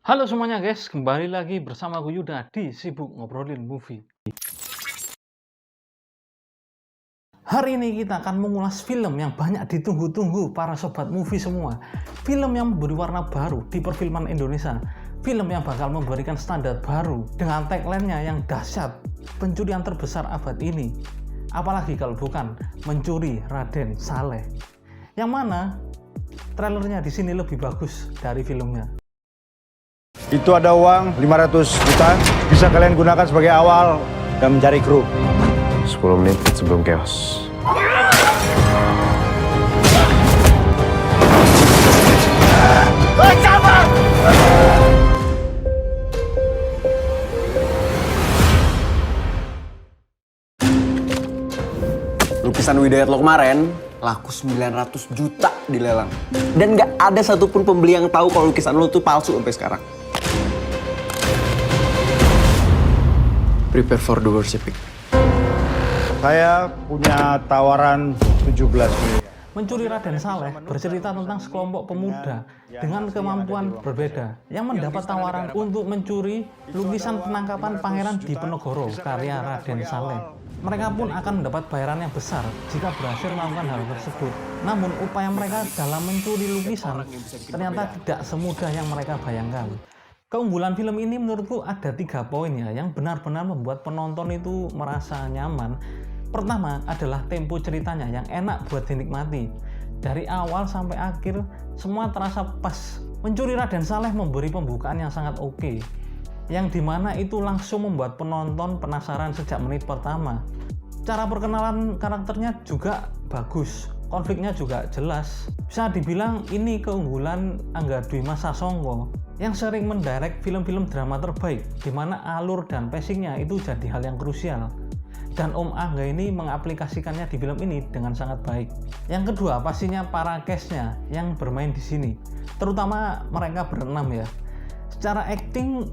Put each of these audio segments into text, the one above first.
Halo semuanya guys, kembali lagi bersama aku Yuda di Sibuk Ngobrolin Movie. Hari ini kita akan mengulas film yang banyak ditunggu-tunggu para sobat movie semua. Film yang memberi warna baru di perfilman Indonesia. Film yang bakal memberikan standar baru dengan tagline-nya yang dahsyat, pencurian terbesar abad ini. Apalagi kalau bukan mencuri Raden Saleh. Yang mana trailernya di sini lebih bagus dari filmnya. Itu ada uang 500 juta, bisa kalian gunakan sebagai awal dan mencari kru. 10 menit sebelum chaos. Lukisan Widayat lo kemarin laku 900 juta di lelang. Dan gak ada satupun pembeli yang tahu kalau lukisan lo tuh palsu sampai sekarang. Prepare for the worst epic. Saya punya tawaran 17 miliar. Mencuri Raden Saleh bercerita tentang sekelompok pemuda dengan kemampuan berbeda yang mendapat tawaran untuk mencuri lukisan penangkapan Pangeran Diponegoro karya Raden Saleh. Mereka pun akan mendapat bayaran yang besar jika berhasil melakukan hal tersebut. Namun upaya mereka dalam mencuri lukisan ternyata tidak semudah yang mereka bayangkan. Keunggulan film ini menurutku ada 3 poin ya yang benar-benar membuat penonton itu merasa nyaman. Pertama adalah tempo ceritanya yang enak buat dinikmati. Dari awal sampai akhir semua terasa pas. Mencuri Raden Saleh memberi pembukaan yang sangat oke, yang dimana itu langsung membuat penonton penasaran sejak menit pertama. Cara perkenalan karakternya juga bagus, konfliknya juga jelas. Bisa dibilang ini keunggulan Angga Dwi Mas Sasongko yang sering mendirect film-film drama terbaik, dimana alur dan pacingnya itu jadi hal yang krusial. Dan Om Angga ini mengaplikasikannya di film ini dengan sangat baik. Yang kedua pastinya para cast-nya yang bermain di sini, terutama mereka berenam ya. Secara acting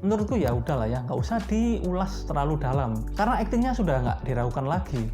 menurutku ya udahlah ya, nggak usah diulas terlalu dalam karena aktingnya sudah nggak diragukan lagi.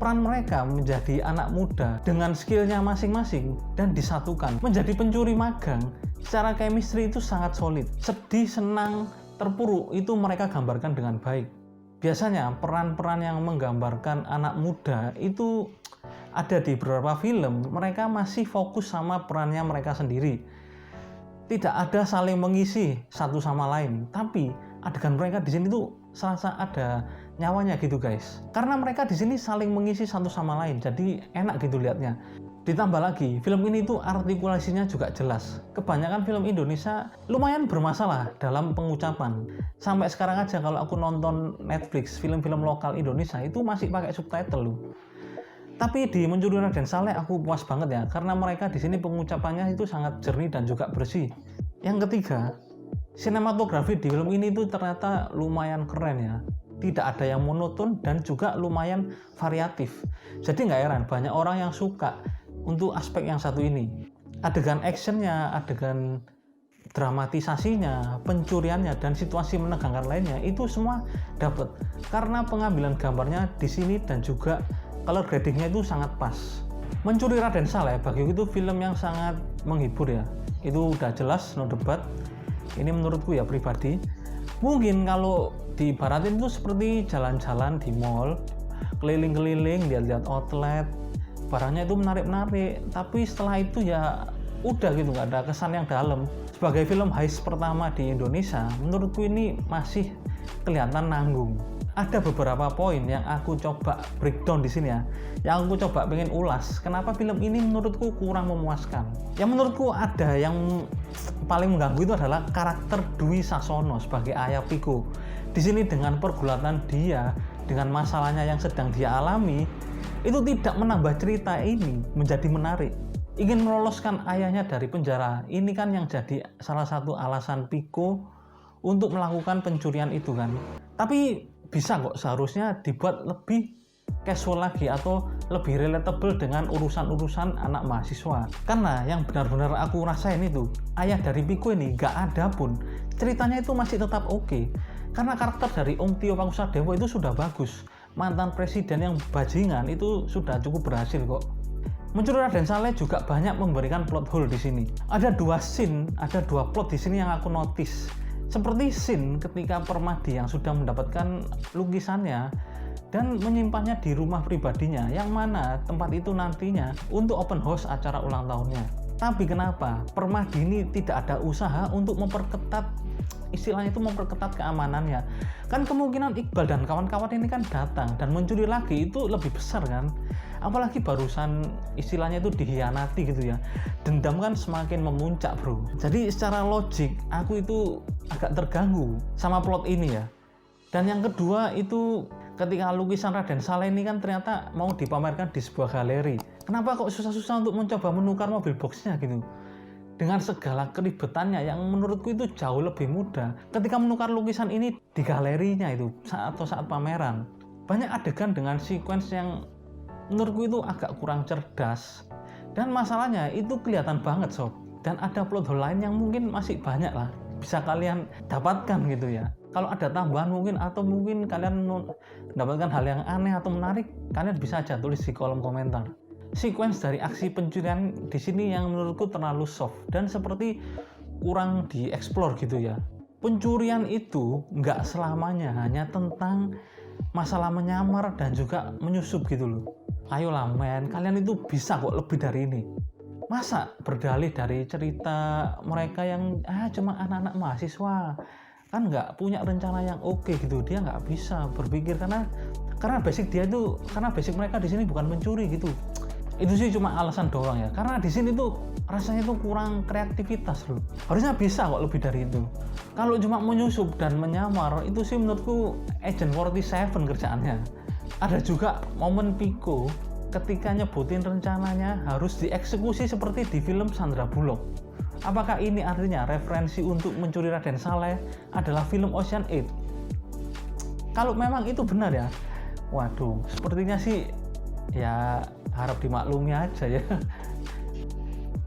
Peran mereka menjadi anak muda dengan skillnya masing-masing dan disatukan menjadi pencuri magang. Secara chemistry itu sangat solid. Sedih, senang, terpuruk itu mereka gambarkan dengan baik. Biasanya peran-peran yang menggambarkan anak muda itu ada di beberapa film, mereka masih fokus sama perannya mereka sendiri. Tidak ada saling mengisi satu sama lain, tapi adegan mereka di sini tuh serasa ada nyawanya gitu guys. Karena mereka di sini saling mengisi satu sama lain, jadi enak gitu liatnya. Ditambah lagi, film ini tuh artikulasinya juga jelas. Kebanyakan film Indonesia lumayan bermasalah dalam pengucapan. Sampai sekarang aja kalau aku nonton Netflix, film-film lokal Indonesia itu masih pakai subtitle loh. Tapi di Mencuri Raden Saleh aku puas banget ya, karena mereka di sini pengucapannya itu sangat jernih dan juga bersih. Yang ketiga, sinematografi di film ini tuh ternyata lumayan keren ya. Tidak ada yang monoton dan juga lumayan variatif. Jadi nggak heran banyak orang yang suka untuk aspek yang satu ini. Adegan actionnya, adegan dramatisasinya, pencuriannya, dan situasi menegangkan lainnya itu semua dapat. Karena pengambilan gambarnya di sini dan juga color gradingnya itu sangat pas. Mencuri Raden Saleh bagiku itu film yang sangat menghibur ya. Itu udah jelas, no debat. Ini menurutku ya pribadi. Mungkin kalau diibaratin itu seperti jalan-jalan di mall, keliling-keliling, lihat-lihat outlet, barangnya itu menarik-menarik, tapi setelah itu ya udah gitu, nggak ada kesan yang dalam. Sebagai film heist pertama di Indonesia, menurutku ini masih kelihatan nanggung. Ada beberapa poin yang aku coba breakdown di sini ya, yang aku coba pengen ulas. Kenapa film ini menurutku kurang memuaskan? Yang menurutku ada yang paling mengganggu itu adalah karakter Dwi Sasono sebagai ayah Piko. Di sini dengan pergulatan dia dengan masalahnya yang sedang dia alami, itu tidak menambah cerita ini menjadi menarik. Ingin meloloskan ayahnya dari penjara, ini kan yang jadi salah satu alasan Piko untuk melakukan pencurian itu kan. Tapi bisa kok seharusnya dibuat lebih casual lagi atau lebih relatable dengan urusan-urusan anak mahasiswa. Karena yang benar-benar aku rasain itu, ayah dari Piko ini gak ada pun ceritanya itu masih tetap oke. Karena karakter dari Om Tio Pakusadewo itu sudah bagus. Mantan presiden yang bajingan itu sudah cukup berhasil kok. Mencuri Raden Saleh juga banyak memberikan plot hole di sini. Ada 2 scene, ada 2 plot di sini yang aku notice. Seperti scene ketika Permadi yang sudah mendapatkan lukisannya dan menyimpannya di rumah pribadinya, yang mana tempat itu nantinya untuk open house acara ulang tahunnya. Tapi kenapa Permadi ini tidak ada usaha untuk memperketat, istilahnya itu memperketat keamanannya? Kan kemungkinan Iqbal dan kawan-kawan ini kan datang dan mencuri lagi itu lebih besar kan? Apalagi barusan istilahnya itu dihianati gitu ya. Dendam kan semakin memuncak bro. Jadi secara logik aku itu agak terganggu sama plot ini ya. Dan yang kedua itu ketika lukisan Raden Saleh ini kan ternyata mau dipamerkan di sebuah galeri. Kenapa kok susah-susah untuk mencoba menukar mobil boxnya gitu? Dengan segala keribetannya yang menurutku itu jauh lebih mudah ketika menukar lukisan ini di galerinya itu saat pameran. Banyak adegan dengan sequence yang menurutku itu agak kurang cerdas. Dan masalahnya itu kelihatan banget sob. Dan ada plot hole lain yang mungkin masih banyak lah bisa kalian dapatkan gitu ya. Kalau ada tambahan mungkin atau mungkin kalian mendapatkan hal yang aneh atau menarik, kalian bisa aja tulis di kolom komentar. Sequence dari aksi pencurian di sini yang menurutku terlalu soft dan seperti kurang dieksplor gitu ya. Pencurian itu nggak selamanya hanya tentang masalah menyamar dan juga menyusup gitu loh. Ayolah men, kalian itu bisa kok lebih dari ini. Masa berdalih dari cerita mereka yang cuma anak-anak mahasiswa, kan nggak punya rencana yang oke gitu, dia nggak bisa berpikir karena basic mereka di sini bukan mencuri gitu. Itu sih cuma alasan doang ya, karena di sini tuh rasanya tuh kurang kreativitas loh. Harusnya bisa kok lebih dari itu. Kalau cuma menyusup dan menyamar itu sih menurutku Agent 47 kerjaannya. Ada juga momen Piko ketika nyebutin rencananya harus dieksekusi seperti di film Sandra Bullock. Apakah ini artinya referensi untuk Mencuri Raden Saleh adalah film Ocean 8? Kalau memang itu benar ya, waduh, sepertinya sih ya harap dimaklumi aja ya.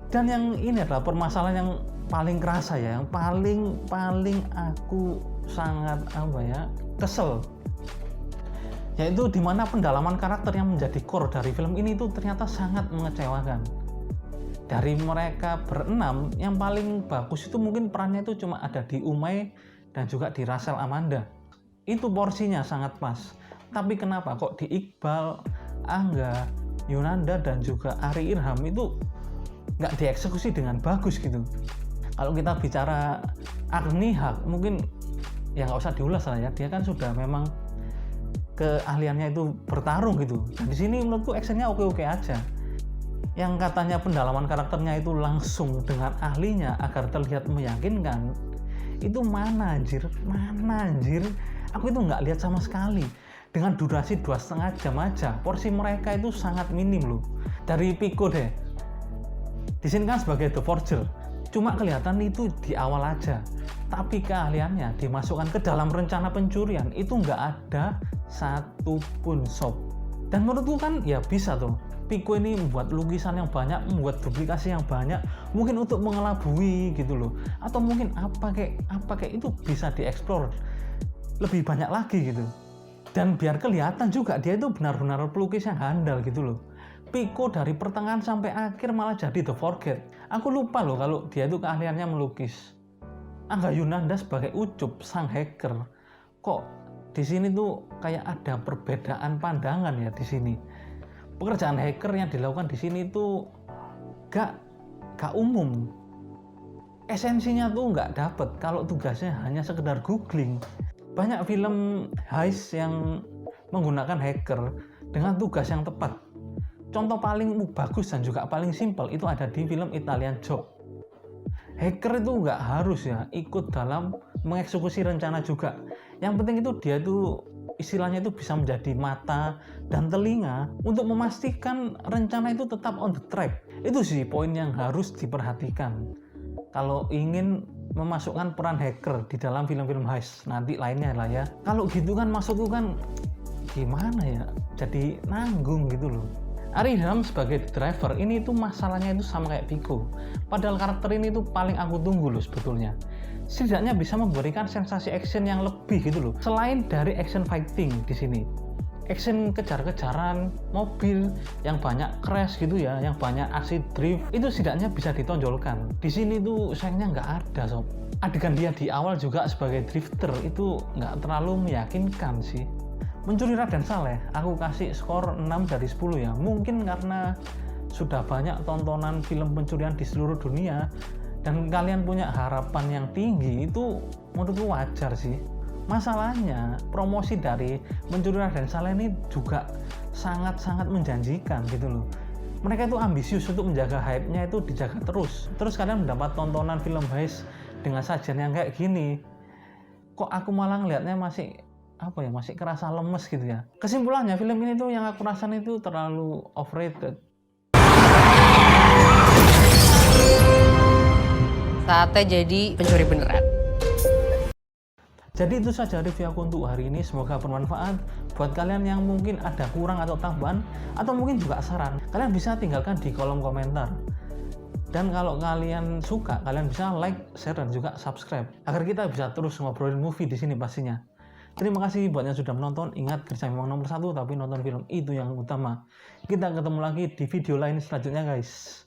Dan yang ini adalah permasalahan yang paling kerasa ya, yang paling aku sangat kesel, yaitu dimana pendalaman karakter yang menjadi core dari film ini itu ternyata sangat mengecewakan. Dari mereka berenam, yang paling bagus itu mungkin perannya itu cuma ada di Umay dan juga di Rachel Amanda. Itu porsinya sangat pas. Tapi kenapa kok di Iqbal, Angga, Yunanda dan juga Ari Irham itu nggak dieksekusi dengan bagus gitu? Kalau kita bicara Agni Haq, mungkin ya nggak usah diulas lah ya, dia kan sudah memang keahliannya itu bertarung gitu. Dan di sini menurutku actionnya oke-oke aja. Yang katanya pendalaman karakternya itu langsung dengan ahlinya agar terlihat meyakinkan, itu mana anjir? Aku itu nggak lihat sama sekali. Dengan durasi 2,5 jam aja, porsi mereka itu sangat minim loh. Dari Piko deh, di sini kan sebagai The Forger, cuma kelihatan itu di awal aja. Tapi keahliannya dimasukkan ke dalam rencana pencurian itu nggak ada satupun sob. Dan menurutku kan ya bisa tuh Piko ini membuat lukisan yang banyak, membuat duplikasi yang banyak, mungkin untuk mengelabui gitu loh, atau mungkin apa kayak itu bisa dieksplor lebih banyak lagi gitu. Dan biar kelihatan juga dia itu benar-benar pelukis yang handal gitu loh. Piko dari pertengahan sampai akhir malah jadi The Forget. Aku lupa loh kalau dia itu keahliannya melukis. Angga Yunanda sebagai Ucup sang hacker, kok di sini tuh kayak ada perbedaan pandangan ya di sini. Pekerjaan hacker yang dilakukan di sini tuh gak umum. Esensinya tuh nggak dapet kalau tugasnya hanya sekedar googling. Banyak film heist yang menggunakan hacker dengan tugas yang tepat. Contoh paling bagus dan juga paling simpel itu ada di film Italian Job. Hacker itu nggak harus ya ikut dalam mengeksekusi rencana juga. Yang penting itu dia tuh istilahnya itu bisa menjadi mata dan telinga untuk memastikan rencana itu tetap on the track. Itu sih poin yang harus diperhatikan kalau ingin memasukkan peran hacker di dalam film-film heist nanti lainnya lah ya. Kalau gitu kan maksudku kan gimana ya, jadi nanggung gitu loh. Ari Irham sebagai driver ini tuh masalahnya itu sama kayak Piko. Padahal karakter ini tuh paling aku tunggu loh sebetulnya. Setidaknya bisa memberikan sensasi action yang lebih gitu loh. Selain dari action fighting di sini. action kejar-kejaran mobil yang banyak crash gitu ya, yang banyak aksi drift, itu setidaknya bisa ditonjolkan. Di sini tuh sayangnya nggak ada sob. Adegan dia di awal juga sebagai drifter itu nggak terlalu meyakinkan sih. Mencuri Raden Saleh, aku kasih skor 6 dari 10 ya. Mungkin karena sudah banyak tontonan film pencurian di seluruh dunia dan kalian punya harapan yang tinggi, itu menurutku wajar sih. Masalahnya promosi dari Mencuri Raden Saleh ini juga sangat-sangat menjanjikan gitu loh. Mereka itu ambisius untuk menjaga hype-nya itu dijaga terus. Terus kalian mendapat tontonan film heist dengan sajian yang kayak gini. Kok aku malah ngelihatnya masih masih kerasa lemes gitu ya. Kesimpulannya film ini tuh yang aku rasain itu terlalu overrated. Saatnya jadi pencuri beneran. Jadi itu saja review aku untuk hari ini, semoga bermanfaat buat kalian yang mungkin ada kurang atau tambahan atau mungkin juga saran. Kalian bisa tinggalkan di kolom komentar. Dan kalau kalian suka, kalian bisa like, share dan juga subscribe agar kita bisa terus ngobrolin movie di sini pastinya. Terima kasih buat yang sudah menonton. Ingat, kerja memang nomor 1, tapi nonton film itu yang utama. Kita ketemu lagi di video lain selanjutnya guys.